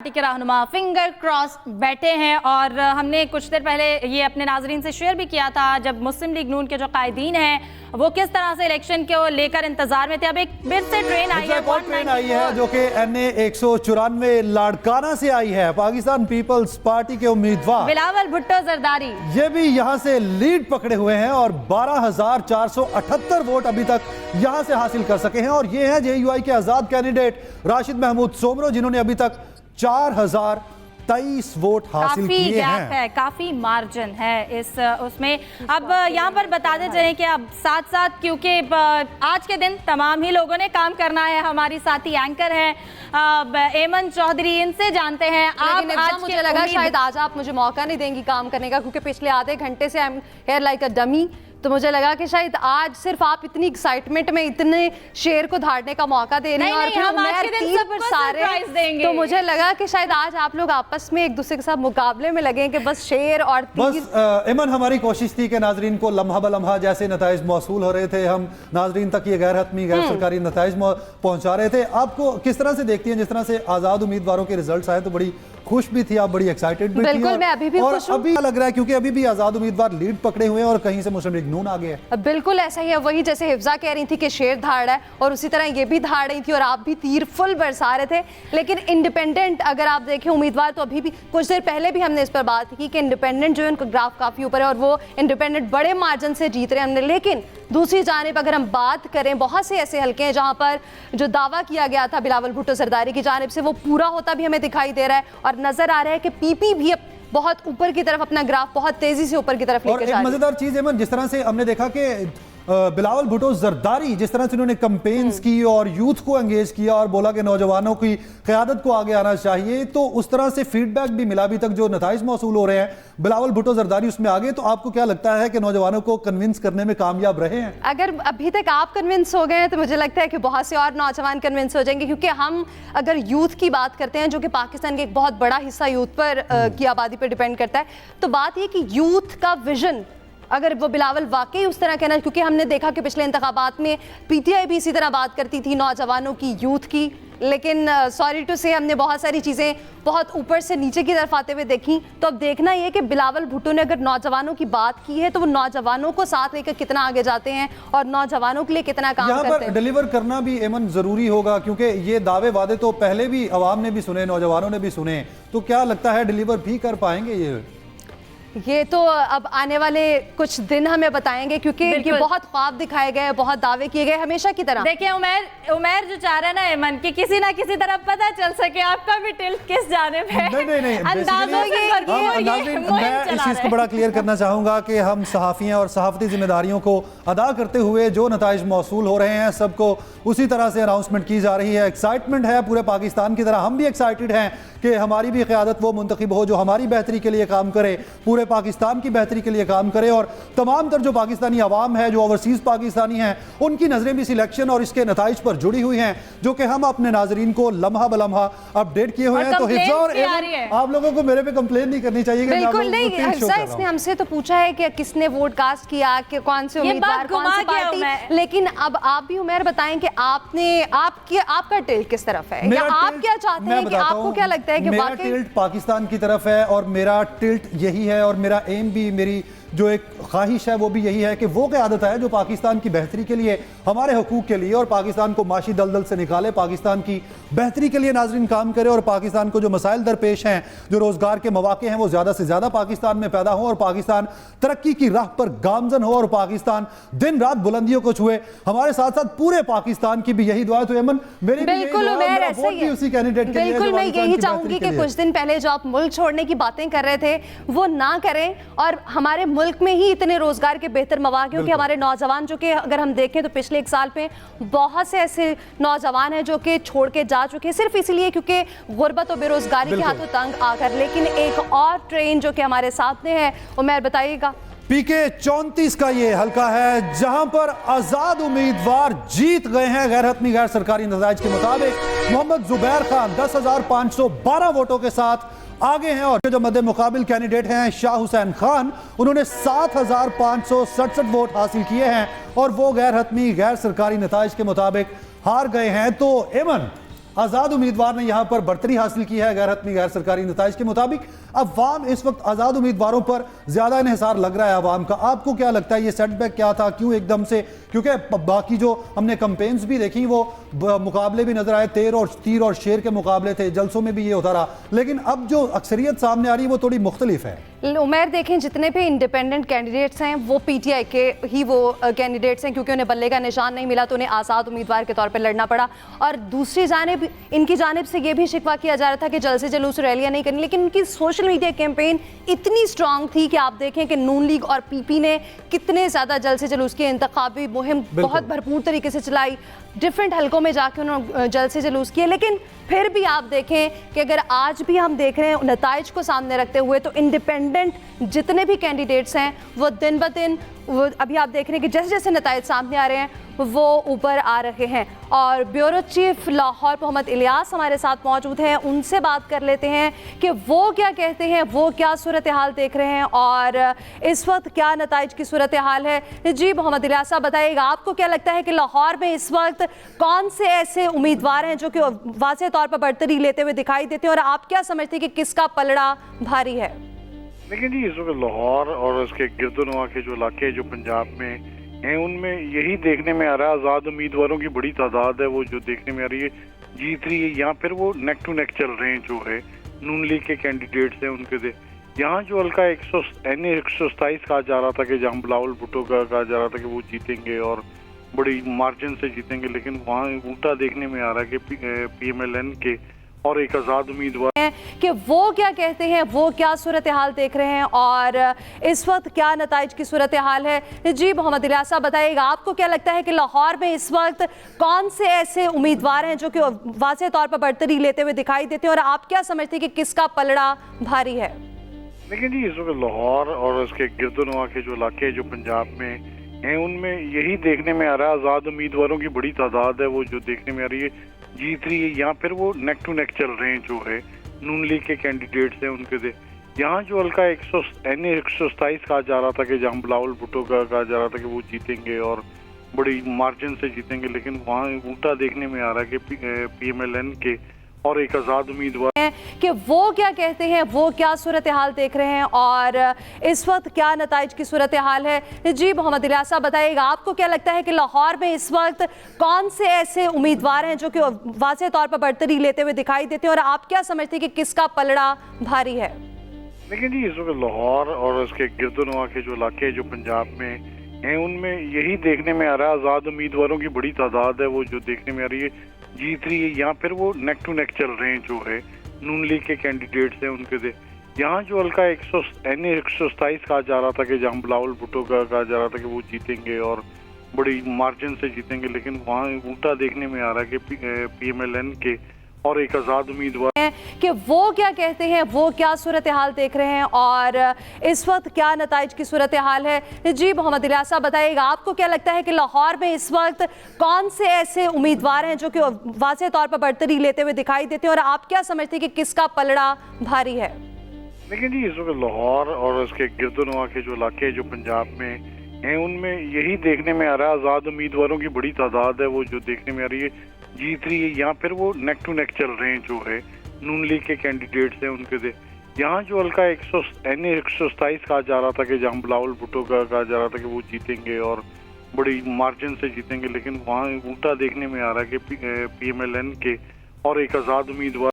Party के रहनुमा finger cross बैठे हैं और हमने कुछ देर पहले ये अपने नाजरीन से शेयर भी किया था जब मुस्लिम लीग नून के जो कायदीन हैं वो किस तरह से इलेक्शन को लेकर इंतजार में थे। अब एक फिर से ट्रेन आई है, ट्रेन आई है जो कि NA 194 लाड़काना से आई है। पाकिस्तान पीपल्स पार्टी के उम्मीदवार बिलावल भुट्टो जरदारी ये भी यहां से लीड पकड़े हुए हैं और 12,478 वोट अभी तक यहां से हासिल कर सके हैं। और ये हैं JUI के आजाद कैंडिडेट राशिद महमूद सोमरो जिन्होंने अभी तक 4023 वोट हासिल किए हैं। काफी मार्जिन है इस उसमें। अब यहाँ पर बताते चलें कि अब साथ साथ क्योंकि आज के दिन तमाम ही लोगों ने काम करना है। हमारी साथी एंकर हैं एमन चौधरी, इनसे जानते हैं आप आज मुझे लगा शायद आज आप मुझे मौका नहीं देंगी काम करने का, क्योंकि पिछले आधे घंटे से I am here like a dummy. तो मुझे लगा कि शायद आज सिर्फ आप इतनी एक्साइटमेंट में इतने शेर को धारने का मौका दे रहे हैं और फिर उमर तीर पर सारे, तो मुझे लगा कि शायद आज आप लोग आपस में एक दूसरे के साथ मुकाबले में लगे कि बस शेर और तीर। बस एमन हमारी कोशिश थी कि नाजरीन को लम्हा ब लम्हा जैसे नताइज मौसूल हो रहे थे हम नाजरीन तक ये गैर हतमी गैर सरकारी नताइज पहुंचा रहे थे। आपको किस तरह से देखती हैं जिस तरह से आजाद उम्मीदवारों के रिजल्ट आए तो बड़ी खुश भी थी, आप बड़ी एक्साइटेड भी थी? मैं अभी भी खुश हूं। अभी लग रहा है क्योंकि अभी भी आजाद उम्मीदवार लीड पकड़े हुए हैं और कहीं से मुस्लिम लीग नून आ गए हैं। बिल्कुल ऐसा ही है, वही जैसे हिफ्जा कह रही थी कि शेर धाड़ रहा है और उसी तरह ये भी धाड़ रही थी और आप भी तीर फुल बरसा रहे थे। लेकिन इंडिपेंडेंट अगर आप देखें उम्मीदवार तो अभी भी कुछ देर पहले भी हमने इस पर बात की कि इंडिपेंडेंट जो है उनका ग्राफ काफी ऊपर है और वो इंडिपेंडेंट बड़े मार्जिन से जीत रहे हैं हमने। लेकिन दूसरी जानिब अगर हम बात करें बहुत से ऐसे हलके हैं जहां पर जो दावा किया गया था बिलावल भुट्टो जरदारी की जानिब से वो पूरा होता भी हमें दिखाई दे रहा है और नजर आ रहा है कि PP भी बहुत ऊपर की तरफ अपना ग्राफ बहुत तेजी से ऊपर की तरफ लेकर जा रही है। और एक मजेदार चीज है जिस तरह से हमने देखा कि बिलावल भुट्टो जरदारी जिस तरह से उन्होंने कैंपेन्स की और यूथ को एंगेज किया और बोला कि नौजवानों की क़यादत को आगे आना चाहिए, तो उस तरह से फीडबैक भी मिला। अभी तक जो नताइज मौसूल हो रहे हैं बिलावल भुट्टो जरदारी उसमें आगे, तो आपको क्या लगता है कि नौजवानों को कन्विंस करने में कामयाब रहे हैं? अगर अभी तक आप कन्विंस हो गए हैं तो मुझे लगता है कि बहुत से और नौजवान कन्विंस हो जाएंगे, क्योंकि हम अगर यूथ की बात करते हैं जो कि पाकिस्तान के एक बहुत बड़ा हिस्सा यूथ पर की आबादी पर डिपेंड करता है, तो बात ये कि यूथ का विजन अगर वो बिलावल वाकई उस तरह कहना, क्योंकि हमने देखा कि पिछले इंतखाबात में PTI भी इसी तरह बात करती थी नौजवानों की, यूथ की, लेकिन सॉरी टू से हमने बहुत सारी चीज़ें बहुत ऊपर से नीचे की तरफ आते हुए देखी। तो अब देखना ये कि बिलावल भुट्टो ने अगर नौजवानों की बात की है तो वो नौजवानों को साथ लेकर कितना आगे जाते हैं और नौजवानों के लिए कितना काम करते हैं। डिलीवर करना भी एमन जरूरी होगा, क्योंकि ये दावे वादे तो पहले भी अवाम ने भी सुने, नौजवानों ने भी सुने, तो क्या लगता है डिलीवर भी कर पाएंगे? ये तो अब आने वाले कुछ दिन हमें बताएंगे, क्योंकि ये बहुत ख्वाब दिखाए गए, बहुत दावे किए गए हमेशा की तरह। देखिए उमर जो चाह रहा है ना एमन कि किसी ना किसी तरफ पता चल सके आपका भी टिल्ट किस जानिब है। नहीं अंदाजों मैं इस चीज को बड़ा क्लियर करना चाहूंगा कि हम सहाफ़ी हैं और सहाफ़ती जिम्मेदारियों को अदा करते हुए जो नताइज मौसूल हो रहे हैं सबको उसी तरह से अनाउंसमेंट की जा रही है। एक्साइटमेंट है पूरे पाकिस्तान की तरह, हम भी एक्साइटेड हैं कि हमारी भी क़यादत वो मुंतखब हो जो हमारी बेहतरी के लिए काम करे, पूरे पाकिस्तान की बेहतरी के लिए काम करे और तमाम तर जो पाकिस्तानी अवाम है, जो ओवरसीज़ पाकिस्तानी हैं, उनकी नज़रें भी सिलेक्शन और इसके नताइज पर जुड़ी हुई हैं, जो कि हम अपने नाजरीन को लम्हा ब लम्हा अपडेट किए हुए हैं। तो हिफ्जा और आप लोगों को मेरे पे कंप्लेन नहीं करनी चाहिए। बिल्कुल नहीं, हिफ्जा इसने हमसे तो पूछा है कि किसने वोट कास्ट किया, कि कौन से उम्मीदवार, कौन सी पार्टी, लेकिन अब आप भी उमर बताएं कि आपका टिल्ट किस तरफ है या आप क्या चाहते हैं, कि आपको क्या लगता है कि मेरा टिल्ट पाकिस्तान की तरफ है और मेरा टिल्ट यही है और मेरा एम भी, मेरी जो एक ख्वाहिश है वो भी यही है कि वो क़यादत है जो पाकिस्तान की बेहतरी के लिए, हमारे हुकूक के लिए और पाकिस्तान को माशी दलदल से निकाले, पाकिस्तान की बेहतरी के लिए नाजरीन काम करे और पाकिस्तान को जो मसाइल दरपेश हैं, जो रोज़गार के मौके हैं, वो ज़्यादा से ज़्यादा पाकिस्तान में पैदा हो और पाकिस्तान तरक्की की राह पर गामजन हो और पाकिस्तान दिन रात बुलंदियों को छुए। हमारे साथ साथ पूरे पाकिस्तान की भी यही दुआ है। तो एमन मेरी बिल्कुल उसी कैंडिडेट के लिए, बिल्कुल मैं यही चाहूंगी कि कुछ दिन पहले जो आप मुल्क छोड़ने की बातें कर रहे थे वो ना करें और हमारे मुल्क में ही इतने रोजगार के बेहतर मौके, क्योंकि हमारे नौजवान जो कि अगर हम देखें तो पिछले एक साल में बहुत से ऐसे नौजवान हैं जो कि छोड़ के जा चुके हैं सिर्फ इसलिए क्योंकि गुर्बत और बेरोजगारी के हाथों तंग आकर। लेकिन एक और ट्रेन जो कि हमारे सामने है, उमर बताइएगा। PK 34 का ये हल्का है जहां पर आजाद उम्मीदवार जीत गए हैं गैर हतमी गैर सरकारी नताइज के मुताबिक। मोहम्मद जुबैर खान 10,512 वोटों के साथ आगे हैं और जो मद्दे मुकाबिल कैंडिडेट हैं शाह हुसैन खान, उन्होंने 7,567 वोट हासिल किए हैं और वो गैर हतमी गैर सरकारी नताइज के मुताबिक हार गए हैं। तो एमन आज़ाद उम्मीदवार ने यहाँ पर बढ़तरी हासिल की है गैर हतमी गैर सरकारी नताइज के मुताबिक। अवाम इस वक्त आज़ाद उम्मीदवारों पर ज़्यादा इन्हिसार लग रहा है अवाम का। आपको क्या लगता है ये सेटबैक क्या था, क्यों एकदम से? क्योंकि बाकी जो हमने कैंपेन्स भी देखी वो मुकाबले भी नजर आए, तीर और शेर के मुकाबले थे, जलसों में भी ये होता रहा, लेकिन अब जो अक्सरियत सामने आ रही है वो थोड़ी मुख्तलिफ है। उमर देखें, जितने भी इंडिपेंडेंट कैंडिडेट्स हैं वो पीटीआई के ही वो कैंडिडेट्स हैं, क्योंकि उन्हें बल्ले का निशान नहीं मिला तो उन्हें आज़ाद उम्मीदवार के तौर पर लड़ना पड़ा। और दूसरी जानिब इनकी जानिब से ये भी शिकवा किया जा रहा था कि जलसे जुलूस रैलियां नहीं करनी, लेकिन उनकी सोशल मीडिया कैंपेन इतनी स्ट्रांग थी कि आप देखें कि नून लीग और पीपी ने कितने ज़्यादा जलसे जुलूस की इंतखाबी मुहिम बहुत भरपूर तरीके से चलाई, डिफरेंट हलकों में जाके उन्होंने जलसे जुलूस किए। लेकिन फिर भी आप देखें कि अगर आज भी हम देख रहे हैं नताइज को सामने रखते हुए, तो इंडिपेंडेंट जितने भी कैंडिडेट्स हैं वो दिन ब दिन अभी आप देख रहे हैं कि जैसे जैसे नताइज सामने आ रहे हैं वो ऊपर आ रहे हैं। और ब्यूरो चीफ लाहौर मोहम्मद इलियास हमारे साथ मौजूद हैं, उनसे बात कर लेते हैं कि वो क्या कहते हैं, वो क्या सूरत हाल देख रहे हैं और इस वक्त क्या नताइज की सूरत हाल है। जी मोहम्मद इलियास साहब बताइएगा, आपको क्या लगता है कि लाहौर में इस वक्त कौन से ऐसे उम्मीदवार हैं जो कि वाज़ेह तौर पर बढ़तरी लेते हुए दिखाई देते हैं और आप क्या समझते हैं कि किसका पलड़ा भारी है? देखिए जी, इस वक्त लाहौर और उसके गिरदोनवा के जो इलाके जो पंजाब में हैं उनमें यही देखने में आ रहा है, आज़ाद उम्मीदवारों की बड़ी तादाद है वो जो देखने में आ रही है जीत रही है। यहाँ फिर वो नेक टू नेक चल रहे हैं जो है नून लीग के कैंडिडेट्स हैं उनके से। यहाँ जो हल्का 127 कहा जा रहा था कि जहाँ बिलावल भुट्टो का कहा जा रहा था कि वो जीतेंगे और बड़ी मार्जिन से जीतेंगे, लेकिन वहाँ उल्टा देखने में आ रहा है कि PMLN के और एक आज़ाद उम्मीदवार कि वो क्या कहते हैं, वो क्या सूरत हाल देख रहे हैं और इस वक्त क्या नताइज की सूरत हाल है। जी मोहम्मद इलियास साहब बताइएगा, आपको क्या लगता है कि लाहौर में इस वक्त कौन से ऐसे उम्मीदवार हैं जो कि वाज़ेह तौर पर बढ़तरी लेते हुए दिखाई देते हैं और आप क्या समझते हैं कि किसका पलड़ा भारी है? देखिए जी, इस वक्त लाहौर और उसके गिरदोनवा के जो इलाके जो पंजाब में हैं उनमें यही देखने में आ रहा है, आज़ाद उम्मीदवारों की बड़ी तादाद है वो जो देखने में आ रही है जीत रही है। यहाँ फिर वो नेक टू नेक चल रहे हैं जो है नून लीग के कैंडिडेट्स हैं उनके से। यहाँ जो हल्का 127 कहा जा रहा था कि जहाँ बिलावल भुट्टो का कहा जा रहा था कि वो जीतेंगे और बड़ी मार्जिन से जीतेंगे, लेकिन वहाँ उल्टा देखने में आ रहा है कि PMLN के और एक आज़ाद उम्मीदवार कि वो क्या कहते हैं, वो क्या सूरत हाल देख रहे हैं और इस वक्त क्या नताइज की सूरत हाल है। जी मोहम्मद इलियास साहब बताइएगा, आपको क्या लगता है कि लाहौर में इस वक्त कौन से ऐसे उम्मीदवार हैं जो कि वाज़ेह तौर पर बढ़तरी लेते हुए दिखाई देते हैं और आप क्या समझते हैं कि किसका पलड़ा भारी है? देखिए जी, इस वक्त लाहौर और उसके गिरदोनवा के जो इलाके जो पंजाब में हैं उनमें यही देखने में आ रहा है, आज़ाद उम्मीदवारों की बड़ी तादाद है वो जो देखने में आ रही है जीत रही है। यहाँ फिर वो नेक टू नेक चल रहे हैं जो है नून लीग के कैंडिडेट्स हैं उनके से। यहाँ जो हल्का 127 कहा जा रहा था कि जहाँ बिलावल भुट्टो का कहा जा रहा था कि वो जीतेंगे और बड़ी मार्जिन से जीतेंगे, लेकिन वहाँ उल्टा देखने में आ रहा है कि PMLN के और एक आज़ाद उम्मीदवार कि वो क्या कहते हैं, वो क्या सूरत हाल देख रहे हैं और इस वक्त क्या नताइज की सूरत हाल है। जी मोहम्मद इलियास साहब बताइएगा, आपको क्या लगता है कि लाहौर में इस वक्त कौन से ऐसे उम्मीदवार हैं जो कि वाज़ेह तौर पर बढ़तरी लेते हुए दिखाई देते हैं और आप क्या समझते हैं कि किसका पलड़ा भारी है? देखिए जी, इस वक्त लाहौर और उसके गिरदोनवा के जो इलाके जो पंजाब में हैं उनमें यही देखने में आ रहा है, आज़ाद उम्मीदवारों की बड़ी तादाद है वो जो देखने में आ रही है जीत रही है। यहाँ फिर वो नेक टू नेक चल रहे हैं जो है नून लीग के कैंडिडेट्स हैं उनके से। यहाँ जो हल्का 127 कहा जा रहा था कि जहाँ बिलावल भुट्टो का कहा जा रहा था कि वो जीतेंगे और बड़ी मार्जिन से जीतेंगे, लेकिन वहाँ उल्टा देखने में आ रहा है कि PMLN के और एक आज़ाद उम्मीदवार